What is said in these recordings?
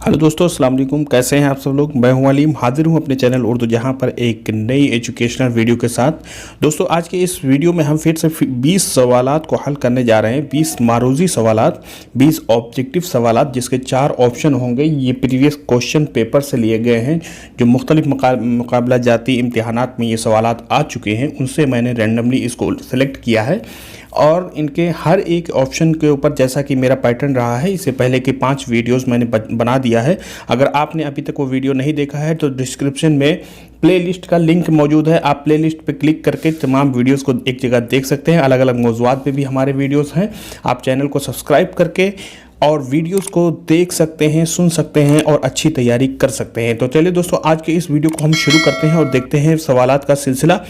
Hello दोस्तों, अस्सलाम वालेकुम। कैसे हैं आप सब लोग। मैं हूं अलीम, हाजिर हूं अपने चैनल उर्दू जहां पर एक नई एजुकेशनल वीडियो के साथ। दोस्तों, आज के इस वीडियो में हम फिर से 20 सवालात को हल करने जा रहे हैं। 20 मारूजी सवालात, 20 ऑब्जेक्टिव सवालात, जिसके 4 ऑप्शन होंगे। ये प्रीवियस क्वेश्चन पेपर से लिए गए हैं। जो मुख्तलिफ मुकाबला जाती इम्तिहानात में ये सवालात आ चुके हैं, उनसे मैंने रैंडमली इसको सेलेक्ट किया है और इनके हर एक ऑप्शन के ऊपर, जैसा कि मेरा पैटर्न रहा है, इससे पहले के 5 वीडियोस मैंने बना दिया है। अगर आपने अभी तक वो वीडियो नहीं देखा है तो डिस्क्रिप्शन में प्लेलिस्ट का लिंक मौजूद है। आप प्लेलिस्ट पे क्लिक करके तमाम वीडियोस को एक जगह देख सकते हैं। अलग अलग मौज़ूआत पे भी हमारे वीडियोस हैं। आप चैनल को सब्सक्राइब करके और वीडियोस को देख सकते हैं, सुन सकते हैं और अच्छी तैयारी कर सकते हैं। तो चलिए दोस्तों, आज के इस वीडियो को हम शुरू करते हैं और देखते हैं सवालात का सिलसिला।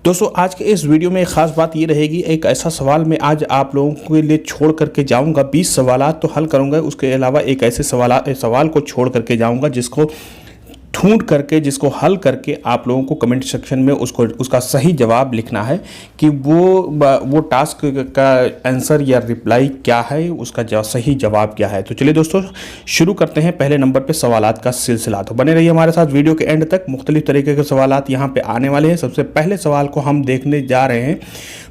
दोस्तों, आज के इस वीडियो में एक ख़ास बात ये रहेगी, एक ऐसा सवाल मैं आज आप लोगों के लिए छोड़ करके जाऊंगा। 20 सवालात तो हल करूंगा, उसके अलावा एक ऐसे सवाल को छोड़ करके जाऊंगा जिसको ढूंढ करके, जिसको हल करके आप लोगों को कमेंट सेक्शन में उसका सही जवाब लिखना है कि वो टास्क का आंसर या रिप्लाई क्या है, उसका सही जवाब क्या है। तो चलिए दोस्तों, शुरू करते हैं पहले नंबर पे सवालात का सिलसिला। तो बने रहिए हमारे साथ वीडियो के एंड तक। मुख्तलिफ तरीके के सवालात यहाँ पे आने वाले हैं। सबसे पहले सवाल को हम देखने जा रहे हैं।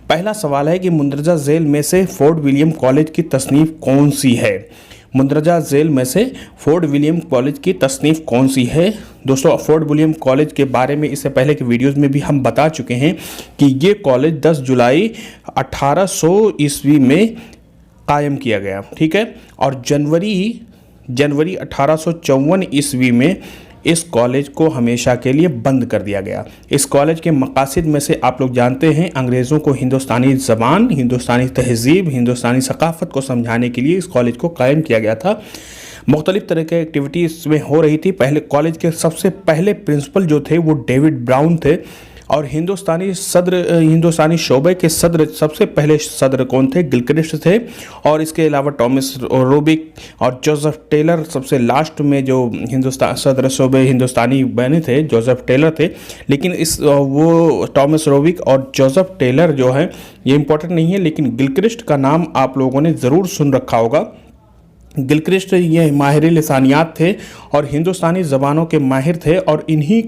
पहला सवाल है कि मुंदरजा झेल में से फोर्ट विलियम कॉलेज की तसनीफ कौन सी है। मुंदरजा झेल में से फोर्ट विलियम कॉलेज की तसनीफ कौन सी है। दोस्तों, फोर्ट विलियम कॉलेज के बारे में इससे पहले के वीडियोस में भी हम बता चुके हैं कि ये कॉलेज 10 जुलाई 1800 ईस्वी में कायम किया गया, ठीक है। और जनवरी 1854 ईस्वी में इस कॉलेज को हमेशा के लिए बंद कर दिया गया। इस कॉलेज के मकासद में से आप लोग जानते हैं, अंग्रेज़ों को हिंदुस्तानी ज़बान, हिंदुस्तानी तहज़ीब, हिंदुस्तानी सकाफ़त को समझाने के लिए इस कॉलेज को कायम किया गया था। मुख्तलिफ तरह के एक्टिविटी इसमें हो रही थी। पहले कॉलेज के सबसे पहले प्रिंसिपल जो थे वो डेविड ब्राउन थे और हिंदुस्तानी शोबे के सदर, सबसे पहले सदर कौन थे? गिलक्रिस्ट थे। और इसके अलावा टॉमस रोबिक और जोसेफ टेलर सबसे लास्ट में जो सदर शोबे हिंदुस्तानी बने थे, जोसेफ टेलर थे। लेकिन वो टॉमस रोबिक और जोसेफ टेलर जो है ये इंपॉर्टेंट नहीं है, लेकिन गिलक्रिस्ट का नाम आप लोगों ने ज़रूर सुन रखा होगा। गिलक्रिस्ट ये माहिर लिसानियात थे और हिंदुस्तानी ज़बानों के माहिर थे और इन्हीं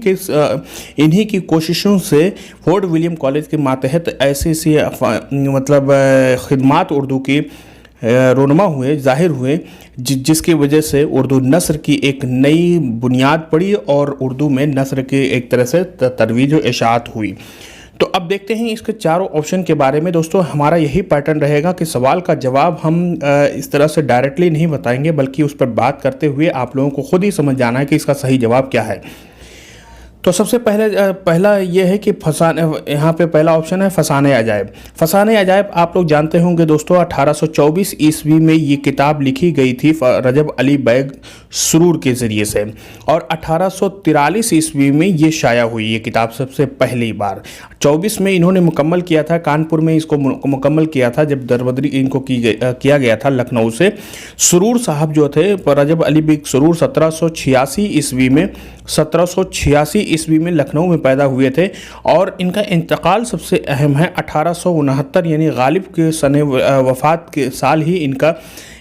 की कोशिशों से फोर्ट विलियम कॉलेज के मातहत ऐसी खिदमात उर्दू की रोनमा हुए, ज़ाहिर हुए, जिसकी वजह से उर्दू नस्र की एक नई बुनियाद पड़ी और उर्दू में नस्र की एक तरह से तरवीज व इशाअत हुई। तो अब देखते हैं इसके चारों ऑप्शन के बारे में। दोस्तों, हमारा यही पैटर्न रहेगा कि सवाल का जवाब हम इस तरह से डायरेक्टली नहीं बताएंगे, बल्कि उस पर बात करते हुए आप लोगों को खुद ही समझ जाना है कि इसका सही जवाब क्या है। तो सबसे पहला ये है कि यहाँ पे पहला ऑप्शन है फसाने अजायब। फसाने अजायब आप लोग जानते होंगे दोस्तों, 1824 ईस्वी में ये किताब लिखी गई थी रजब अली बैग सुरूर के ज़रिए से और 1843 ईस्वी में ये शाया हुई ये किताब सबसे पहली बार। 24 में इन्होंने मुकम्मल किया था, कानपुर में इसको मुकम्मल किया था जब दरबदरी इनको किया गया था लखनऊ से। सुरूर साहब जो थे, रजब अली बैग सुरूर 1786 ईस्वी में लखनऊ में पैदा हुए थे और इनका इंतकाल सबसे अहम है 1869, यानी गालिब के सने वफ़ात के साल ही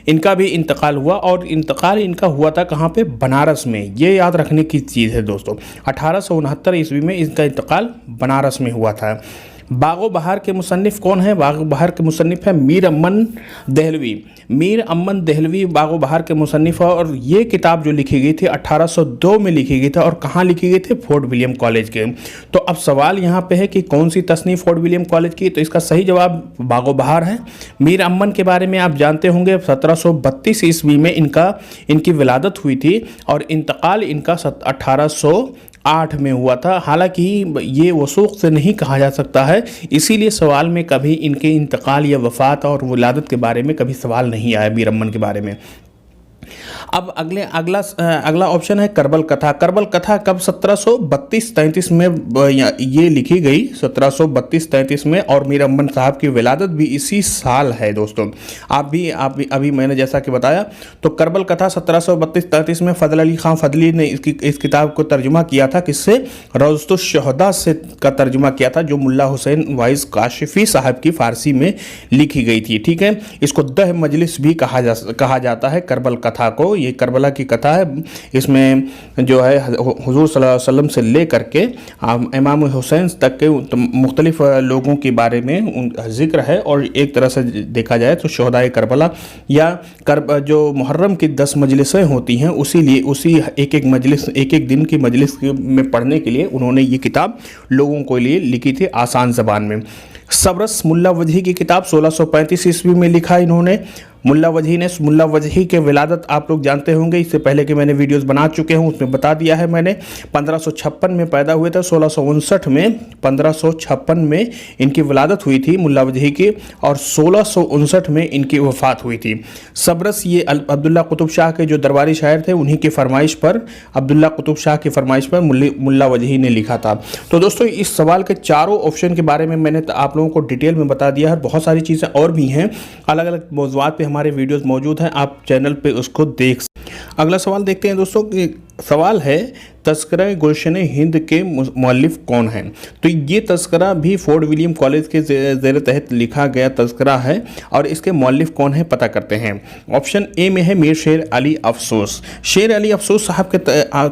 इनका भी इंतकाल हुआ। और इंतकाल इनका हुआ था कहाँ पे? बनारस में। ये याद रखने की चीज़ है दोस्तों, 1869 ईस्वी में इनका इंतकाल बनारस में हुआ था। बागो बहार के मुसन्निफ़ कौन है? बागो बहार के मुसन्निफ़ है मीर अमन दहलवी। मीर अमन दहलवी बागो बहार के मुसन्निफ़ है और ये किताब जो लिखी गई थी 1802 में लिखी गई थी और कहाँ लिखी गई थी? फोर्ट विलियम कॉलेज के। तो अब सवाल यहाँ पे है कि कौन सी तसनीफ़ फोर्ट विलियम कॉलेज की? तो इसका सही जवाब बागो बहार है। मीर अमन के बारे में आप जानते होंगे, 1732 ईस्वी में इनकी विलादत हुई थी और इंतकाल इनका 1808 में हुआ था। हालांकि ये वसूख से नहीं कहा जा सकता है, इसीलिए सवाल में कभी इनके इंतकाल या वफ़ात और विलादत के बारे में कभी सवाल नहीं आया मीर अमन के बारे में। अब अगला ऑप्शन है करबल कथा। करबल कथा कब? 1732-33 में ये लिखी गई, 1732-33 में, और मीर अमन साहब की विलादत भी इसी साल है दोस्तों। आप भी अभी मैंने जैसा कि बताया, तो करबल कथा 1732-33 में फजल अली खां फजली ने इस किताब को तर्जुमा किया था। किससे? रौज़तुश शुहदा से का तर्जुमा किया था, जो मुल्ला हुसैन वाइज काशिफी साहब की फ़ारसी में लिखी गई थी, ठीक है। इसको दह मजलिस भी कहा जाता है करबल कथा को, ये करबला की कथा है। इसमें जो है हुजूर सल्लल्लाहु अलैहि वसल्लम से ले करके इमाम हुसैन तक के मुख्तलिफ लोगों के बारे में जिक्र है। और एक तरह से देखा जाए तो शोहदाए करबला या जो मुहर्रम की 10 मजलिसें होती हैं, उसी एक दिन की मजलिस में पढ़ने के लिए उन्होंने ये किताब लोगों के लिए लिखी थी आसान ज़बान में। सबरस मुल्ला वजही की किताब 1635 ईस्वी में लिखा इन्होंने। मुल्ला वजही ने, मुल्ला वजही के विलादत आप लोग जानते होंगे, इससे पहले के मैंने वीडियोस बना चुके हूँ, उसमें बता दिया है मैंने। 1556 में पैदा हुए थे, 1556 में इनकी विलादत हुई थी मुल्ला वजही की, और 1659 में इनकी वफ़ात हुई थी। सबरस ये अब्दुल्ला कुतुब शाह के जो दरबारी शायर थे, उन्हीं की फरमाइश पर, अब्दुल्ला कुतुब शाह की फरमाइश पर मुल्ला वजही ने लिखा था। तो दोस्तों इस सवाल के चारों ऑप्शन के बारे में मैंने आप लोगों को डिटेल में बता दिया है। बहुत सारी चीज़ें और भी हैं, अलग अलग मौज़ूआत पे हमारे वीडियोस मौजूद हैं, आप चैनल पे उसको देख। अगला सवाल देखते हैं दोस्तों। सवाल है तज़किरा गुलशन हिंद के मुअल्लिफ कौन हैं। तो ये तज़किरा भी फोर्ट विलियम कॉलेज के ज़ेर तहत लिखा गया तज़किरा है, और इसके मुअल्लिफ कौन है पता करते हैं। ऑप्शन ए में है मीर शेर अली अफसोस। शेर अली अफसोस साहब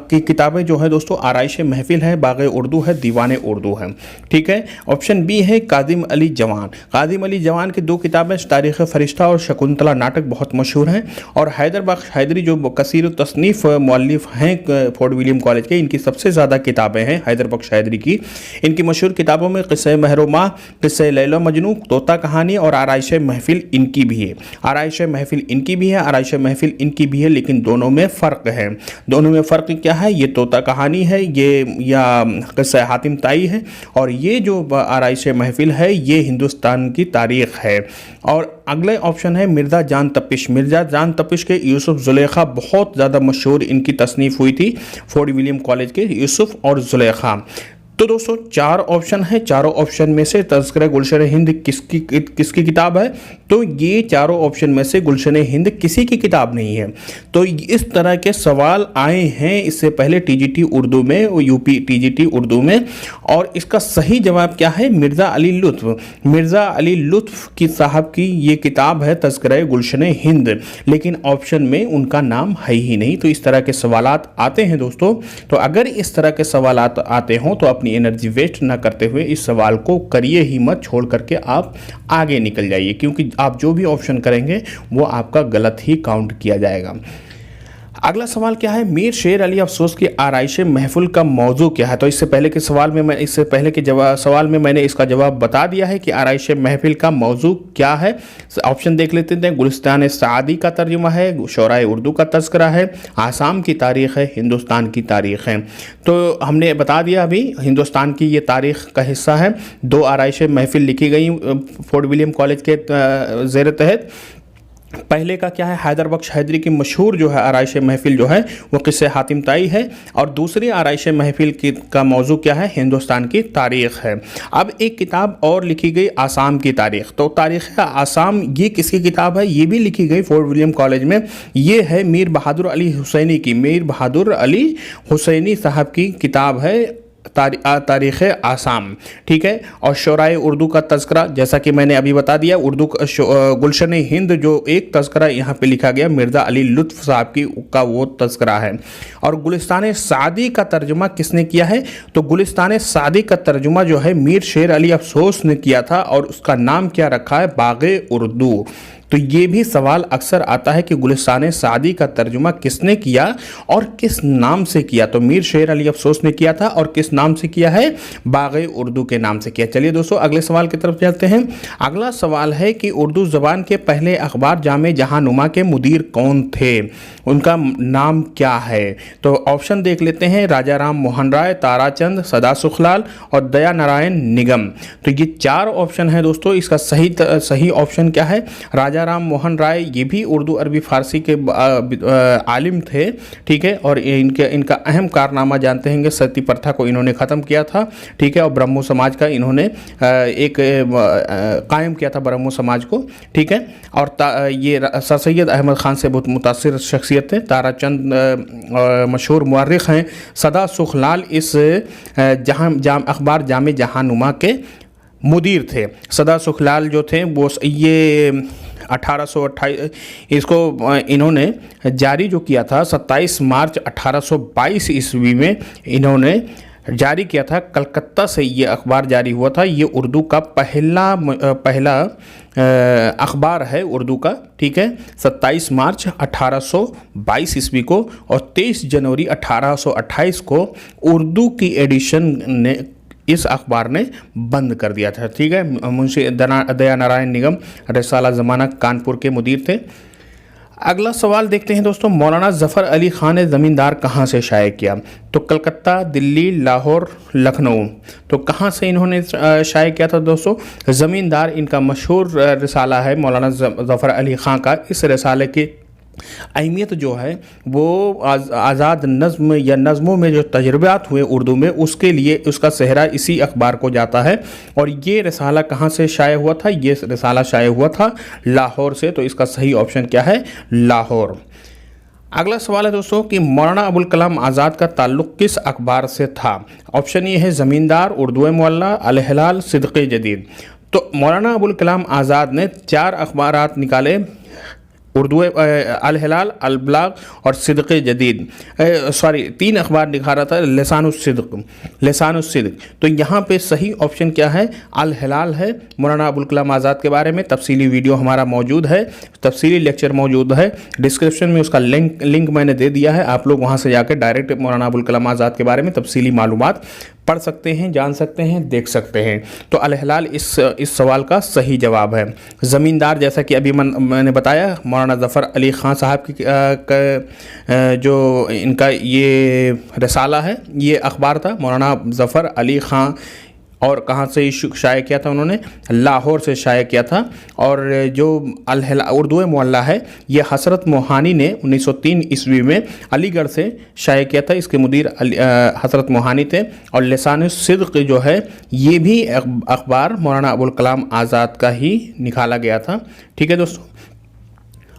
की किताबें जो है दोस्तों आराइश महफिल है, बाग़ उर्दू है, दीवान उर्दू है, ठीक है। ऑप्शन बी है कादिम अली जवान। कादिम अली जवान की 2 किताबें तारीख़ फ़रिश्ता और शकुंतला नाटक बहुत मशहूर हैं। और हैदर बख्श हैदरी जो कसीर तसनीफ़ मुअल्लिफ हैं फोर्ट विलियम कॉलेज के, इनकी सबसे ज़्यादा किताबें हैं हैदर बख्श हैदरी की। इनकी मशहूर किताबों में क़िस्सा महरुमा, क़िस्सा लैला मजनू, तोता कहानी और आराइश महफिल इनकी भी है। आराइश महफिल इनकी भी है, आराइश महफिल इनकी भी है, लेकिन दोनों में फ़र्क है। दोनों में फ़र्क क्या है, ये तोता कहानी है ये, या क़िस्सा हातिम ताई है, और ये जो आराइश महफिल है ये हिंदुस्तान की तारीख़ है। और अगले ऑप्शन है मिर्ज़ा जान तपिश। मिर्ज़ा जान तपिश के यूसुफ ज़ुलेखा बहुत ज़्यादा मशहूर इनकी तसनीफ़ हुई थी फोर्ट विलियम कॉलेज के, यूसुफ और ज़ुलेखा। तो दोस्तों 4 ऑप्शन है, चारों ऑप्शन में से तज़किरा गुलशन हिंद किसकी किताब है। तो ये चारों ऑप्शन में से गुलशन हिंद किसी की किताब नहीं है। तो इस तरह के सवाल आए हैं इससे पहले टीजीटी उर्दू में और यूपी टीजीटी उर्दू में, और इसका सही जवाब क्या है, मिर्ज़ा अली लुत्फ़। मिर्ज़ा अली लुत्फ़ की साहब की ये किताब है तज़किरा गुलशन हिंद, लेकिन ऑप्शन में उनका नाम है ही नहीं। तो इस तरह के सवालात आते हैं दोस्तों। तो अगर इस तरह के सवालात आते हों तो अपनी एनर्जी वेस्ट ना करते हुए इस सवाल को करिए ही मत, छोड़ करके आप आगे निकल जाइए, क्योंकि आप जो भी ऑप्शन करेंगे वो आपका गलत ही काउंट किया जाएगा। अगला सवाल क्या है, मीर शेर अली अफसोस की आराइश महफिल का मौजू क्या है। तो इससे पहले के सवाल में मैंने इसका जवाब बता दिया है कि आराइश महफिल का मौजू क्या है। ऑप्शन देख लेते हैं। गुलिस्तान सादी का तर्जुमा है, शोराए उर्दू का तज़किरा है, आसाम की तारीख़ है, हिंदुस्तान की तारीख़ है। तो हमने बता दिया अभी हिंदुस्तान की ये तारीख़ का हिस्सा है। 2 आराइश महफिल लिखी गई फोर्ट विलियम कॉलेज के ज़ेर तहत। पहले का क्या है, हैदर बख्श हैदरी की मशहूर जो है आराइश महफिल जो है वो क़िस्सा हातिम ताई है, और दूसरी आराइश महफिल का मौजू क्या है, हिंदुस्तान की तारीख़ है। अब एक किताब और लिखी गई आसाम की तारीख़। तो तारीख़ आसाम ये किसकी किताब है, ये भी लिखी गई फोर्ट विलियम कॉलेज में। ये है मीर बहादुर अली हुसैनी की, मीर बहादुर अली हुसैनी साहब की किताब है तारीख़ आसाम, ठीक है। और शोराए उर्दू का तज़किरा, जैसा कि मैंने अभी बता दिया, उर्दू गुलशन हिंद जो एक तज़किरा यहाँ पे लिखा गया मिर्ज़ा अली लुत्फ़ साहब का वो तज़किरा है। और गुलिस्तान सादी का तर्जुमा किसने किया है, तो गुलिस्तान सादी का तर्जुमा जो है मीर शेर अली अफसोस ने किया था, और उसका नाम क्या रखा है, बाग़े उर्दू। तो ये भी सवाल अक्सर आता है कि गुलिस्तान सादी का तर्जुमा किसने किया और किस नाम से किया। तो मीर शेर अली अफसोस ने किया था, और किस नाम से किया है, बाग़े उर्दू के नाम से किया। चलिए दोस्तों अगले सवाल की तरफ चलते हैं। अगला सवाल है कि उर्दू ज़बान के पहले अखबार जामे जहानुमा के मुदीर कौन थे, उनका नाम क्या है। तो ऑप्शन देख लेते हैं, राजा राम मोहन राय, ताराचंद, सदा सुखलाल और दया नारायण निगम। तो ये 4 ऑप्शन है दोस्तों। इसका सही ऑप्शन क्या है, राजा राम मोहन राय। ये भी उर्दू अरबी फारसी के आलिम थे, ठीक है। और इनका अहम कारनामा जानते हैं, सती प्रथा को इन्होंने ख़त्म किया था, ठीक है। और ब्रह्मो समाज का इन्होंने एक कायम किया था, ब्रह्मो समाज को, ठीक है। और ये सर सैयद अहमद ख़ान से बहुत मुतासिर शख्सियत थे। ताराचंद मशहूर मुअर्रिख़ हैं। सदा सुखलाल इस अखबार जामे जहानुमा के मुदीर थे। सदा सुखलाल जो थे वो ये 1828 इसको इन्होंने जारी जो किया था 27 मार्च 1822 ईस्वी में इन्होंने जारी किया था। कलकत्ता से ये अखबार जारी हुआ था। ये उर्दू का पहला अखबार है उर्दू का, ठीक है। 27 मार्च 1822 ईस्वी को और 23 जनवरी 1828 को उर्दू की एडिशन ने इस अखबार ने बंद कर दिया था, ठीक है। मुंशी दया नारायण निगम रिसाला ज़माना कानपुर के मुदीर थे। अगला सवाल देखते हैं दोस्तों, मौलाना ज़फ़र अली ख़ान ने ज़मींदार कहाँ से शाये किया? तो कलकत्ता, दिल्ली, लाहौर, लखनऊ। तो कहाँ से इन्होंने शाये किया था दोस्तों? ज़मींदार इनका मशहूर रिसाला है मौलाना ज़फ़र अली ख़ान का। इस रिसाले की अहमियत जो है वो आज़ाद नज़्म या नज़मों में जो तजर्बात हुए उर्दू में, उसके लिए उसका सेहरा इसी अखबार को जाता है। और ये रिसाला कहाँ से शाये हुआ था? ये रिसाला शाये हुआ था लाहौर से। तो इसका सही ऑप्शन क्या है? लाहौर। अगला सवाल है दोस्तों कि मौलाना अबुल कलाम आज़ाद का ताल्लुक़ किस अखबार से था? ऑप्शन ये है ज़मींदार, उर्दू मुअल्ला, अल हिलाल, सिद्क़े जदीद। तो मौलाना अबुल कलाम आज़ाद ने 4 अखबारात निकाले, उर्दू अल हिलाल, अल बलाग और सिद्क़े जदीद। 3 अखबार दिखा रहा था, लिसानुस्सिद्क़। तो यहाँ पे सही ऑप्शन क्या है? अल हिलाल है। मौलाना अबुल कलाम आज़ाद के बारे में तफसीली वीडियो हमारा मौजूद है, तफसीली लेक्चर मौजूद है। डिस्क्रिप्शन में उसका लिंक मैंने दे दिया है। आप लोग वहाँ से जाकर डायरेक्ट मौलाना अबुल कलाम आज़ाद के बारे में तफसीली मालूमात पढ़ सकते हैं, जान सकते हैं, देख सकते हैं। तो अल हिलाल इस सवाल का सही जवाब है। ज़मींदार, जैसा कि अभी मैंने बताया, मौलाना ज़फ़र अली ख़ान साहब की जो इनका ये रिसाला है, ये अखबार था मौलाना ज़फ़र अली ख़ान। और कहाँ से शाये किया था उन्होंने? लाहौर से शाये किया था। और जो अल हिलाल उर्दू मुअल्ला है, ये हज़रत मोहानी ने 1903 ईस्वी में अलीगढ़ से शाये किया था। इसके मुदीर हज़रत मोहानी थे। और लिसानुस्सिद्क़ जो है, ये भी अखबार मौलाना अबुल कलाम आज़ाद का ही निकाला गया था, ठीक है दोस्तों।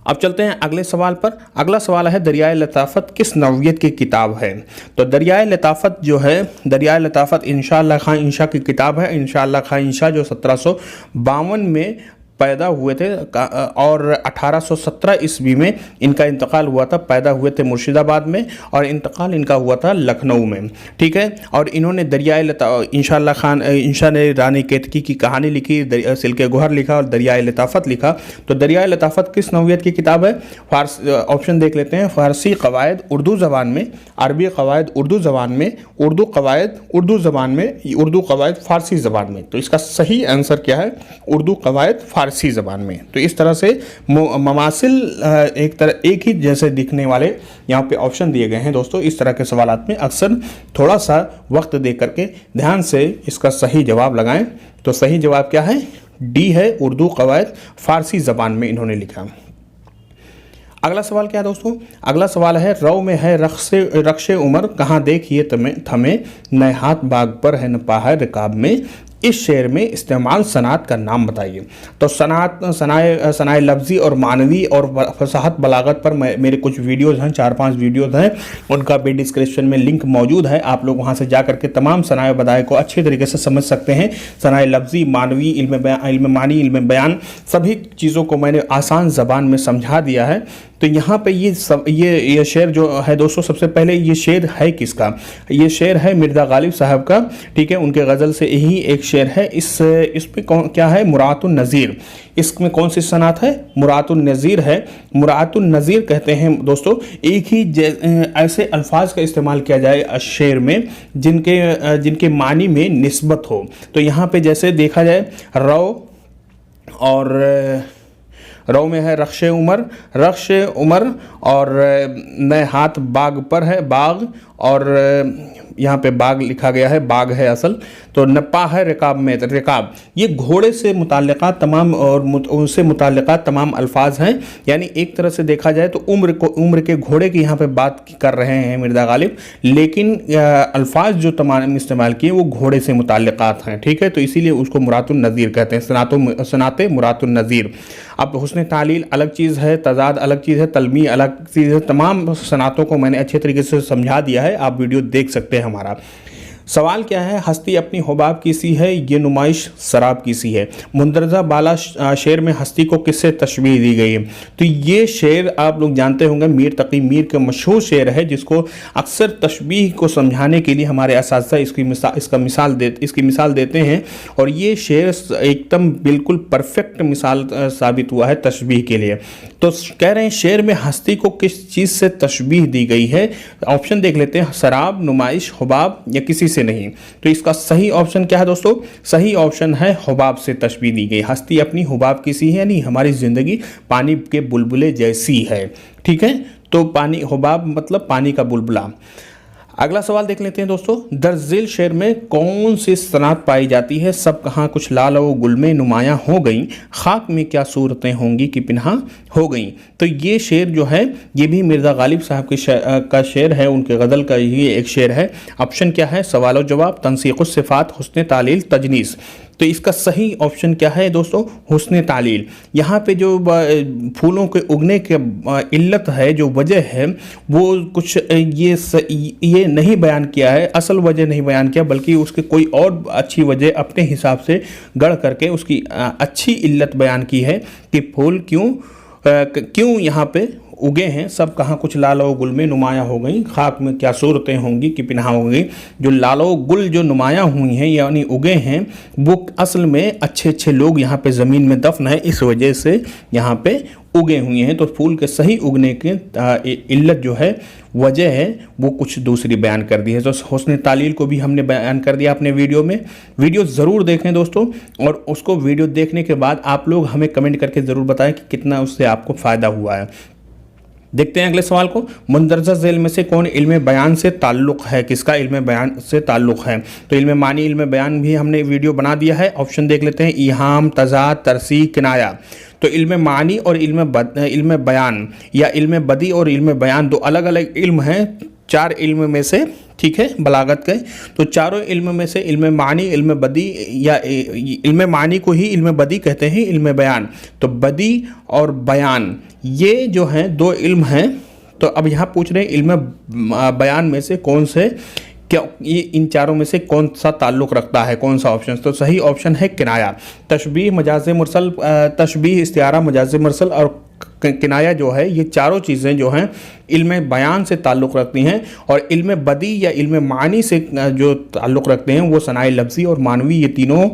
अब चलते हैं अगले सवाल पर। अगला सवाल है, दरियाए लताफ़त किस नौइयत की किताब है? तो दरियाए लताफ़त जो है, दरियाए लताफ़त इंशाअल्लाह खां इंशा की किताब है। इंशाअल्लाह खां इंशा जो 1752 में पैदा हुए थे और 1817 ईस्वी में इनका इंतकाल हुआ था। पैदा हुए थे मुर्शिदाबाद में और इंतकाल इनका हुआ था लखनऊ में, ठीक है। और इन्होंने दरियाए इंशाअल्लाह खान इंशा ने रानी केतकी की कहानी लिखी, सिल्के गुहर लिखा और दरियाए लताफ़त लिखा। तो दरियाए लताफ़त किस नौइयत की किताब है? ऑप्शन देख लेते हैं। फ़ारसी क़वायद उर्दू ज़बान में, अरबी क़वायद उर्दू ज़बान में, उर्दू क़वायद उर्दू ज़बान में, उर्दू क़वायद फ़ारसी ज़बान में। तो इसका सही आंसर क्या है? उर्दू क़वायद फ़ारसी ज़बान में। तो इस तरह से ममासिल एक ही जैसे दिखने वाले यहाँ पे ऑप्शन दिए गए हैं दोस्तों। इस तरह के सवालात में अक्सर थोड़ा सा वक्त दे करके ध्यान से इसका सही जवाब लगाएं। तो सही जवाब क्या है? डी है, उर्दू क़वायद फ़ारसी ज़बान में इन्होंने लिखा। अगला सवाल क्या है दोस्तों? अगला सवाल है, रौ में है रख्शे उमर, कहाँ देखिए थमे, नए हाथ बाग पर है नपा है रिकाब में। इस शेर में इस्तेमाल सनात का नाम बताइए। तो सनाए लफ्ज़ी और मानवी और फसाहत बलागत पर मेरे कुछ वीडियोज़ हैं, 4-5 वीडियोज़ हैं, उनका भी डिस्क्रिप्शन में लिंक मौजूद है। आप लोग वहां से जा करके तमाम सनाए बदाए को अच्छे तरीके से समझ सकते हैं। सनाए लफ्ज़ी, मानवी, इल्म मानी, इल्म बयान, सभी चीज़ों को मैंने आसान ज़बान में समझा दिया है। तो यहाँ पे ये शेर जो है दोस्तों, सबसे पहले ये शेर है किसका? ये शेर है मिर्ज़ा गालिब साहब का, ठीक है। उनके गज़ल से यही एक शेर है। इसमें क्या है? मुरातुन नज़ीर। इसमें कौन सी सनात है? मुरातुन नज़ीर है। मुरातुन नज़ीर कहते हैं दोस्तों एक ही ऐसे अल्फाज का इस्तेमाल किया जाए शेर में जिनके मानी में निस्बत हो। तो यहाँ पे जैसे देखा जाए, रौ में है रख्शे उमर और नए हाथ बाग पर है बाग, और यहाँ पे बाग लिखा गया है, बाग है असल। तो नपा है रिकाब में, रिकाब ये घोड़े से मुताल्लिक़ा तमाम और उनसे मुताल्लिक़ा तमाम अल्फाज हैं। यानी एक तरह से देखा जाए तो उम्र के घोड़े की यहाँ पे बात कर रहे हैं मिर्ज़ा गालिब, लेकिन अल्फाज जो तमाम इस्तेमाल किए वो घोड़े से मुताल्लिक़ात हैं, ठीक है। तो इसीलिए उसको मुरातुन नज़ीर कहते हैं, सनाते मुरातुन नज़ीर। अब हुस्न तालील अलग चीज़ है, तज़ाद अलग चीज़ है, तलमी अलग चीज़ है। तमाम सनातों को मैंने अच्छे तरीके से समझा दिया है, आप वीडियो देख सकते हैं हमारा। सवाल क्या है, हस्ती अपनी हुबाब की सी है, ये नुमाइश शराब की सी है। मुंदरजा बाला शेर में हस्ती को किससे तशबीह दी गई है? तो ये शेर आप लोग जानते होंगे, मीर तकी मीर का मशहूर शेर है, जिसको अक्सर तशबीह को समझाने के लिए हमारे असातिज़ा इसकी मिसाल देते हैं। और ये शेर एकदम बिल्कुल परफेक्ट मिसाल साबित हुआ है तशबीह के लिए। तो कह रहे हैं शेर में हस्ती को किस चीज़ से तशबीह दी गई है? ऑप्शन देख लेते हैं, शराब, नुमाइश, हुबाब या किसी से नहीं। तो इसका सही ऑप्शन क्या है दोस्तों? सही ऑप्शन है हुबाब से तशबीह दी गई। हस्ती अपनी हुबाब की सी है, यानी हमारी ज़िंदगी पानी के बुलबुले जैसी है। ठीक है, तो पानी, हुबाब मतलब पानी का बुलबुला। अगला सवाल देख लेते हैं दोस्तों, दर्जिल शेर में कौन सी सनात पाई जाती है? सब कहाँ कुछ लाल और गुल में नुमायाँ हो गई, खाक में क्या सूरतें होंगी कि पिन्हा हो गई। तो ये शेर जो है ये भी मिर्ज़ा गालिब साहब का शेर है, उनके गज़ल का ये एक शेर है। ऑप्शन क्या है? सवाल जवाब, तनसीक़ुस सिफ़ात, हुस्न तालील, तजनीस। तो इसका सही ऑप्शन क्या है दोस्तों? हुस्न तालील। यहाँ पे जो फूलों के उगने के इल्लत है, जो वजह है, वो कुछ ये नहीं बयान किया है, असल वजह नहीं बयान किया, बल्कि उसके कोई और अच्छी वजह अपने हिसाब से गढ़ करके उसकी अच्छी इल्लत बयान की है कि फूल क्यों यहाँ पे उगे हैं। सब कहाँ कुछ लालो गुल में नुमायाँ हो गई, खाक में क्या सूरतें होंगी कि पिन्हा होंगी। जो लालो गुल जो नुमायाँ हुई हैं यानी उगे हैं, वो असल में अच्छे अच्छे लोग यहाँ पे ज़मीन में दफन है, इस वजह से यहाँ पे उगे हुए हैं। तो फूल के सही उगने के इल्लत जो है, वजह है, वो कुछ दूसरी बयान कर दी है। तो हुस्न तालील को भी हमने बयान कर दिया अपने वीडियो में। वीडियो ज़रूर देखें दोस्तों, और उसको वीडियो देखने के बाद आप लोग हमें कमेंट करके ज़रूर बताएं कि कितना उससे आपको फ़ायदा हुआ है। देखते हैं अगले सवाल को, मुंदरजा झेल में से कौन इल्म बयान से ताल्लुक़ है? किसका इल्म बयान से ताल्लुक़ है? तो इल्म मानी, इल्म बयान भी हमने वीडियो बना दिया है। ऑप्शन देख लेते हैं, इहाम, तज़ाद, तरसी, किनाया। तो इल्म मानी और इल्म बयान या इल्म बदी और इल्म बयान दो अलग अलग इल्म हैं, 4 इल्म में से। ठीक है, बलागत के। तो चारों इल्म में से इल्म मानी, इल्म बदी या इल्म मानी को ही इल्म बदी कहते हैं, इल्म बयान। तो बदी और बयान ये जो हैं 2 इल्म हैं। तो अब यहाँ पूछ रहे हैं इल्म बयान में से कौन से, क्या ये इन चारों में से कौन सा ताल्लुक़ रखता है, कौन सा ऑप्शन? तो सही ऑप्शन है किनाया। तशबीह, मजाज मुरसल, तशबीह, इस्तिआरा, मजाज मुरसल और किनाया जो है, ये चारों चीज़ें जो हैं इल्म बयान से ताल्लुक़ रखती हैं। और इल्म बदी या इल्म मानी से जो ताल्लुक़ रखते हैं वो सनाए लफ्ज़ी और मानवी, ये तीनों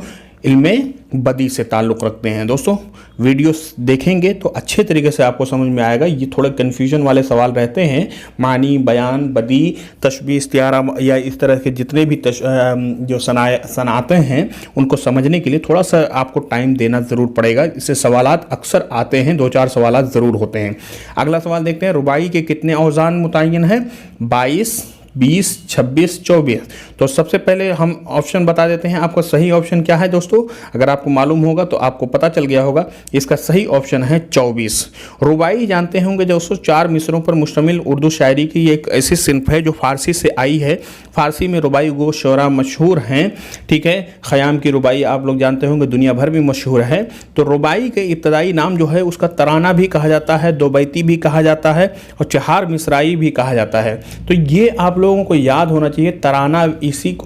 इल्म बदी से ताल्लुक़ रखते हैं। दोस्तों वीडियोस देखेंगे तो अच्छे तरीके से आपको समझ में आएगा। ये थोड़े कन्फ्यूजन वाले सवाल रहते हैं, मानी, बयान, बदी, तशबीह, इस्तिआरा या इस तरह के जितने भी जो सनातें हैं, उनको समझने के लिए थोड़ा सा आपको टाइम देना ज़रूर पड़ेगा। इससे सवालात अक्सर आते हैं, 2-4 सवालात ज़रूर होते हैं। अगला सवाल देखते हैं, रुबाई के कितने औज़ान मुतय्यन हैं? 22, 20, 26, 24। तो सबसे पहले हम ऑप्शन बता देते हैं। आपका सही ऑप्शन क्या है दोस्तों? अगर आपको मालूम होगा तो आपको पता चल गया होगा, इसका सही ऑप्शन है 24। रुबाई जानते होंगे दोस्तों, 4 मिसरों पर मुश्तमिल उर्दू शायरी की एक ऐसी सिन्फ है जो फ़ारसी से आई है। फ़ारसी में रुबाई गो शोरा मशहूर हैं। ठीक है, ख़याम की रुबाई आप लोग जानते होंगे, दुनिया भर में मशहूर है। तो रुबाई के इब्तदाई नाम जो है उसका तराना भी कहा जाता है, दो बैती भी कहा जाता है और चहार मिसराई भी कहा जाता है। तो ये आप लोगों को याद होना चाहिए। तराना इसी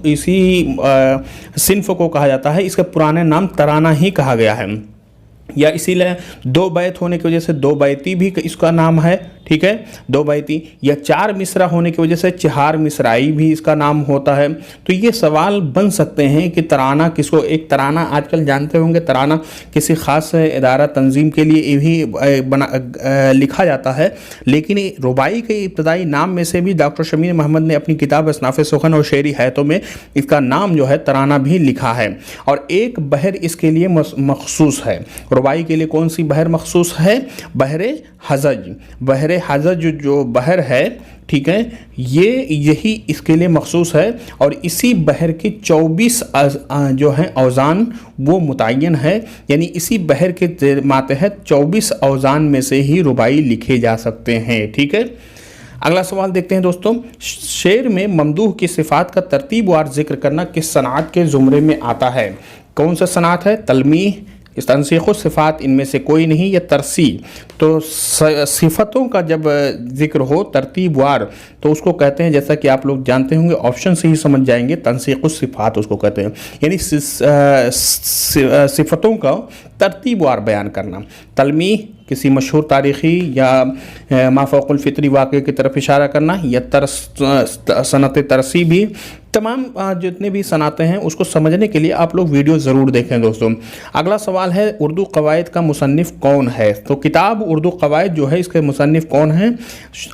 सिन्फ को कहा जाता है, इसका पुराने नाम तराना ही कहा गया है, या इसीलिए 2 बैत होने की वजह से 2 बैती भी इसका नाम है। ठीक है, 2 बैती या 4 मिसरा होने की वजह से चहार मिसराई भी इसका नाम होता है। तो ये सवाल बन सकते हैं कि तराना किसको, एक तराना आजकल जानते होंगे, तराना किसी ख़ास इदारा तंजीम के लिए भी लिखा जाता है। लेकिन रुबाई के इब्तदाई नाम में से भी डॉक्टर शमीर मोहम्मद ने अपनी किताब असनाफ़े सुखन और शेरी हैतों में इसका नाम जो है तराना भी लिखा है। और एक बहर इसके लिए मखसूस है। रुबाई के लिए कौन सी बहर मखसूस है? बहरे हजज। बहरे हजज जो बहर है, ठीक है, यही इसके लिए मखसूस है। और इसी बहर के 24 जो हैं औज़ान वो मुतय्यन है, यानी इसी बहर के मातहत 24 औज़ान में से ही रुबाई लिखे जा सकते हैं। ठीक है, अगला सवाल देखते हैं दोस्तों, शेर में ममदूह की सिफ़ात का तरतीबवार जिक्र करना किस सनात के ज़ुमरे में आता है? कौन सा सनात है? तलमीह, तंसीख़ सिफ़ात इनमें से कोई नहीं, या तरसी। तो सिफ़तों का जब जिक्र हो तरतीबवार तो उसको कहते हैं, जैसा कि आप लोग जानते होंगे, ऑप्शन से ही समझ जाएंगे, तंसीख़ सिफ़ात उसको कहते हैं, यानी सिफ़तों का तरतीबवार बयान करना। तलमी किसी मशहूर तारीख़ी या माफ़ौक़ुल फ़ितरी वाक़े की तरफ इशारा करना, या सनत तरसी भी, तमाम जितने भी सनातें हैं उसको समझने के लिए आप लोग वीडियो ज़रूर देखें दोस्तों। अगला सवाल है उर्दू क़वायद का मुसन्निफ़ कौन है। तो किताब उर्दू क़वायद जो है इसके मुसन्निफ़ कौन है,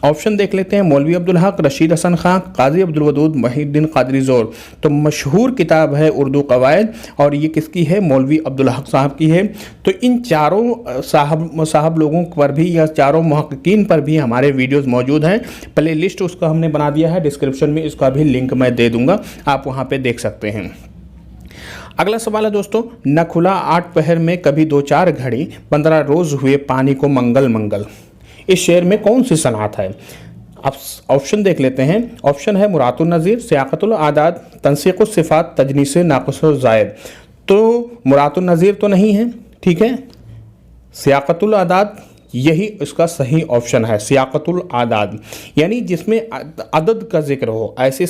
ऑप्शन देख लेते हैं। मौलवी अब्दुल हक, रशीद हसन खां, काजी अब्दुल वदूद, मुहीउद्दीन क़ादरी ज़ोर। तो मशहूर किताब है उर्दू क़वायद और ये किसकी है, मौलवी अब्दुल हक साहब की है। तो इन चारों साहब लोगों पर भी या चारों मुहक्किकीन पर भी हमारे वीडियोज़ मौजूद हैं। प्ले लिस्ट उसका हमने बना दिया है, डिस्क्रिप्शन में इसका भी लिंक मैं दे दूँगा, आप वहाँ पे देख सकते हैं। अगला सवाल है दोस्तों, न खुला 8 पहर में कभी 2-4 घड़ी, 15 रोज़ हुए पानी को मंगल मंगल। इस शेर में कौन सी सनात है। आप ऑप्शन देख लेते हैं। ऑप्शन है मुरातुन नज़ीर, सियाक़तुल आदाद, तंसीक़ुस सिफ़ात, तजनीस नाक़िस ज़ायद। तो मुरातुन नज़ीर तो नहीं है, ठीक है, सियाक़तुल आदाद यही इसका सही ऑप्शन है। सियाक़तुल आदाद यानी जिसमें अदद का जिक्र हो, ऐसे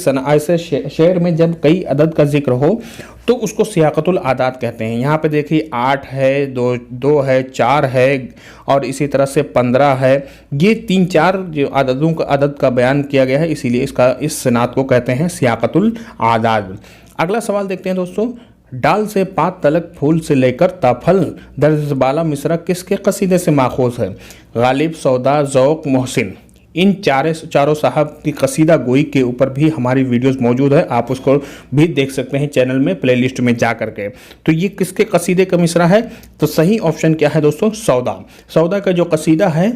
शेर में जब कई अदद का जिक्र हो तो उसको सियाक़तुल आदाद कहते हैं। यहाँ पे देखिए 8 है, 2 है, 4 है और इसी तरह से 15 है। ये 3-4 जो अदद का बयान किया गया है, इसीलिए इस सनात को कहते हैं सियाक़तुल आदाद। अगला सवाल देखते हैं दोस्तों, डाल से पात तलक, फूल से लेकर ताफल, दर्ज बाला मिसरा किसके कसीदे से माखूज़ है। गालिब, सौदा, ज़ौक़, मोहसिन। इन चारों साहब की कसीदा गोई के ऊपर भी हमारी वीडियोस मौजूद है, आप उसको भी देख सकते हैं चैनल में प्लेलिस्ट में जा करके। तो ये किसके कसीदे का मिसरा है, तो सही ऑप्शन क्या है दोस्तों, सौदा। सौदा का जो कसीदा है,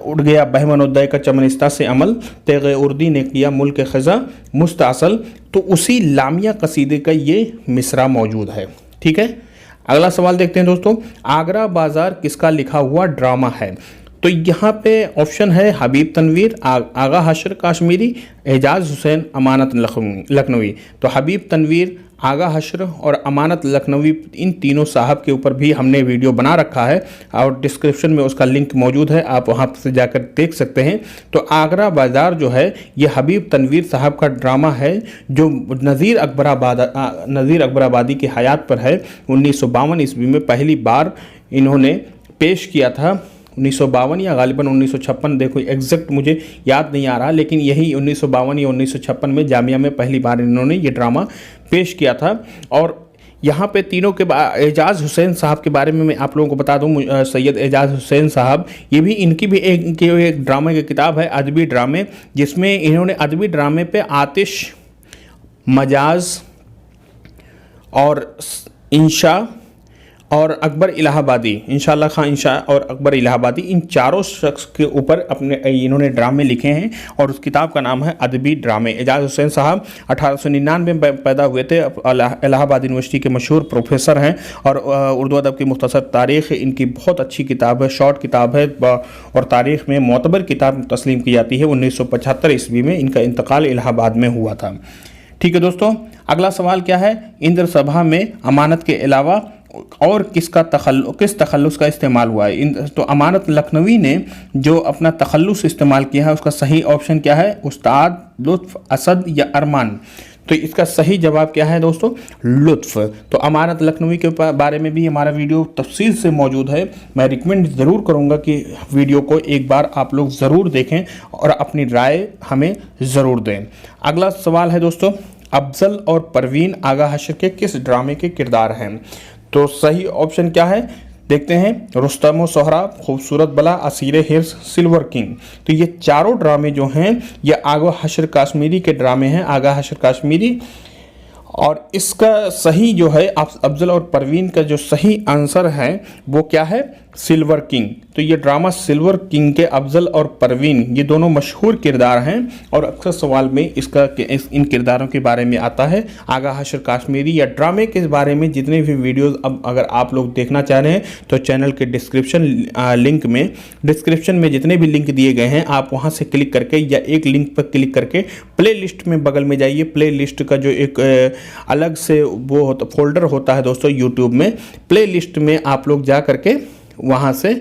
उड़ गया बहमनुद्दय का चमनिस्ता से अमल, तेग़ उर्दी ने किया मुल्क ख़ज़ा मुस्तासल, तो उसी लामिया कसीदे का ये मिसरा मौजूद है, ठीक है। अगला सवाल देखते हैं दोस्तों, आगरा बाज़ार किसका लिखा हुआ ड्रामा है। तो यहाँ पे ऑप्शन है हबीब तनवीर, आगा हशर काश्मीरी, एजाज़ हुसैन, अमानत लखनवी। तो हबीब तनवीर, आगा हशर और अमानत लखनवी, इन तीनों साहब के ऊपर भी हमने वीडियो बना रखा है और डिस्क्रिप्शन में उसका लिंक मौजूद है, आप वहाँ से जाकर देख सकते हैं। तो आगरा बाज़ार जो है ये हबीब तनवीर साहब का ड्रामा है जो नज़ीर अकबराबादी की हयात पर है। 1952 ईस्वी में पहली बार इन्होंने पेश किया था, 1952 या गालिबन 1956, देखो एग्जैक्ट मुझे याद नहीं आ रहा, लेकिन यही 1952 या 1956 में जामिया में पहली बार इन्होंने ये ड्रामा पेश किया था। और यहाँ पे तीनों के एजाज़ हुसैन साहब के बारे में मैं आप लोगों को बता दूँ, सैयद एजाज़ हुसैन साहब, ये भी इनकी भी एक ड्रामे की किताब है, अदबी ड्रामे, जिसमें इन्होंने अदबी ड्रामे पे आतिश, मजाज और इंशा और अकबर इलाहाबादी, इंशाअल्लाह खां इंशा और अकबर इलाहाबादी, इन चारों शख्स के ऊपर अपने इन्होंने ड्रामे लिखे हैं और उस किताब का नाम है अदबी ड्रामे। एजाज़ हुसैन साहब 1899 में पैदा हुए थे, इलाहाबाद यूनिवर्सिटी के मशहूर प्रोफेसर हैं और उर्दू अदब की मुख्तसर तारीख़ इनकी बहुत अच्छी किताब है, शॉर्ट किताब है और तारीख़ में मोतबर किताब तस्लीम की जाती है। 1975 ईस्वी में इनका इंतकाल इलाहाबाद में हुआ था, ठीक है दोस्तों। अगला सवाल क्या है, इंद्र सभा में अमानत के अलावा और किस तखल्लुस का इस्तेमाल हुआ है। तो अमानत लखनवी ने जो अपना तखल्लुस इस्तेमाल किया है उसका सही ऑप्शन क्या है, उस्ताद, लुत्फ़, असद या अरमान। तो इसका सही जवाब क्या है दोस्तों, लुत्फ़। तो अमानत लखनवी के बारे में भी हमारा वीडियो तफसील से मौजूद है, मैं रिकमेंड ज़रूर करूँगा कि वीडियो को एक बार आप लोग ज़रूर देखें और अपनी राय हमें ज़रूर दें। अगला सवाल है दोस्तों, अफजल और परवीन आगा हशर के किस ड्रामे के किरदार हैं। तो सही ऑप्शन क्या है, देखते हैं, रुस्तम व सोहराब, खूबसूरत बला, असीर हिर्स, सिल्वर किंग। तो ये चारों ड्रामे जो हैं ये आगा हशर काश्मीरी के ड्रामे हैं, आगा हशर काश्मीरी। और इसका सही जो है अफजल और परवीन का जो सही आंसर है वो क्या है, सिल्वर किंग। तो ये ड्रामा सिल्वर किंग के अफजल और परवीन ये दोनों मशहूर किरदार हैं और अक्सर सवाल में इन किरदारों के बारे में आता है। आगा हशर काश्मीरी या ड्रामे के बारे में जितने भी वीडियोस अब अगर आप लोग देखना चाह रहे हैं तो चैनल के डिस्क्रिप्शन में जितने भी लिंक दिए गए हैं आप वहां से क्लिक करके या एक लिंक पर क्लिक करके प्ले लिस्ट में बगल में जाइए। प्ले लिस्ट का जो एक अलग से वो फोल्डर होता है दोस्तों यूट्यूब में, प्ले लिस्ट में आप लोग जा करके वहाँ से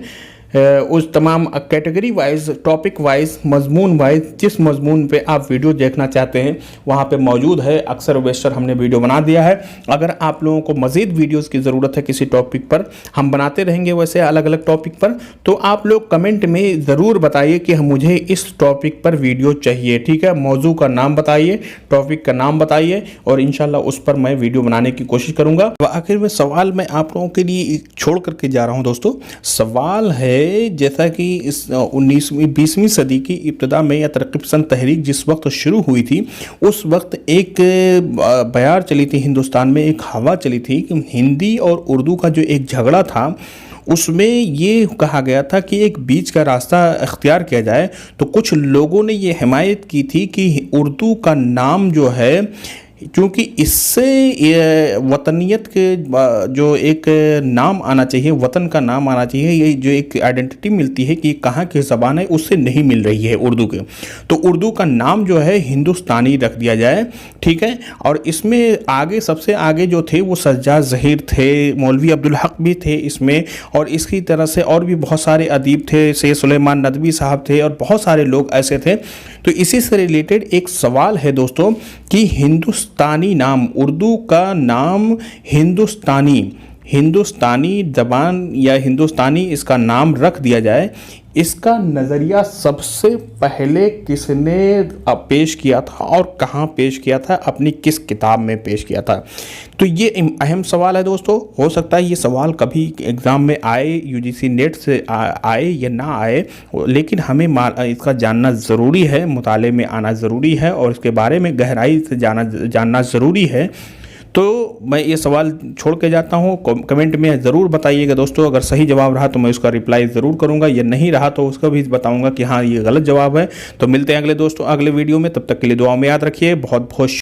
उस तमाम कैटेगरी वाइज, टॉपिक वाइज, मजमून वाइज जिस मजमून पे आप वीडियो देखना चाहते हैं वहाँ पे मौजूद है। अक्सर वेस्टर हमने वीडियो बना दिया है। अगर आप लोगों को मज़ीद वीडियोस की ज़रूरत है किसी टॉपिक पर, हम बनाते रहेंगे वैसे अलग अलग टॉपिक पर, तो आप लोग कमेंट में ज़रूर बताइए कि मुझे इस टॉपिक पर वीडियो चाहिए। ठीक है, मौजू का नाम बताइए, टॉपिक का नाम बताइए और इंशाल्लाह उस पर मैं वीडियो बनाने की कोशिश करूँगा। आखिर में सवाल मैं आप लोगों के लिए छोड़ करके जा रहा हूँ दोस्तों। सवाल है, जैसा कि इस 20वीं सदी की इब्तिदा में या तरक्की पसंद तहरीक जिस वक्त शुरू हुई थी उस वक्त एक बयार चली थी हिंदुस्तान में, एक हवा चली थी कि हिंदी और उर्दू का जो एक झगड़ा था उसमें ये कहा गया था कि एक बीच का रास्ता अख्तियार किया जाए। तो कुछ लोगों ने ये हिमायत की थी कि उर्दू का नाम जो है, क्योंकि इससे वतनियत के जो एक नाम आना चाहिए, वतन का नाम आना चाहिए, ये जो एक आइडेंटिटी मिलती है कि कहाँ की ज़बान है उससे नहीं मिल रही है उर्दू के। तो उर्दू का नाम जो है हिंदुस्तानी रख दिया जाए। ठीक है, और इसमें आगे सबसे आगे जो थे वो सज्जाद ज़हीर थे, मौलवी अब्दुल हक भी थे इसमें, और इसकी तरह से और भी बहुत सारे अदीब थे, सैयद सुलेमान नदवी साहब थे और बहुत सारे लोग ऐसे थे। तो इसी से रिलेटेड एक सवाल है दोस्तों कि हिंदुस्तानी नाम, उर्दू का नाम हिंदुस्तानी ज़बान या हिंदुस्तानी इसका नाम रख दिया जाए, इसका नज़रिया सबसे पहले किसने पेश किया था और कहाँ पेश किया था, अपनी किस किताब में पेश किया था? तो ये अहम सवाल है दोस्तों। हो सकता है ये सवाल कभी एग्ज़ाम में आए, यूजीसी नेट से आए या ना आए, लेकिन हमें इसका जानना ज़रूरी है, मुताले में आना ज़रूरी है और इसके बारे में गहराई से जानना ज़रूरी है। तो मैं ये सवाल छोड़ के जाता हूँ। कमेंट में ज़रूर बताइएगा दोस्तों, अगर सही जवाब रहा तो मैं उसका रिप्लाई ज़रूर करूँगा, या नहीं रहा तो उसका भी बताऊँगा कि हाँ ये गलत जवाब है। तो मिलते हैं अगले वीडियो में, तब तक के लिए दुआ में याद रखिए। बहुत बहुत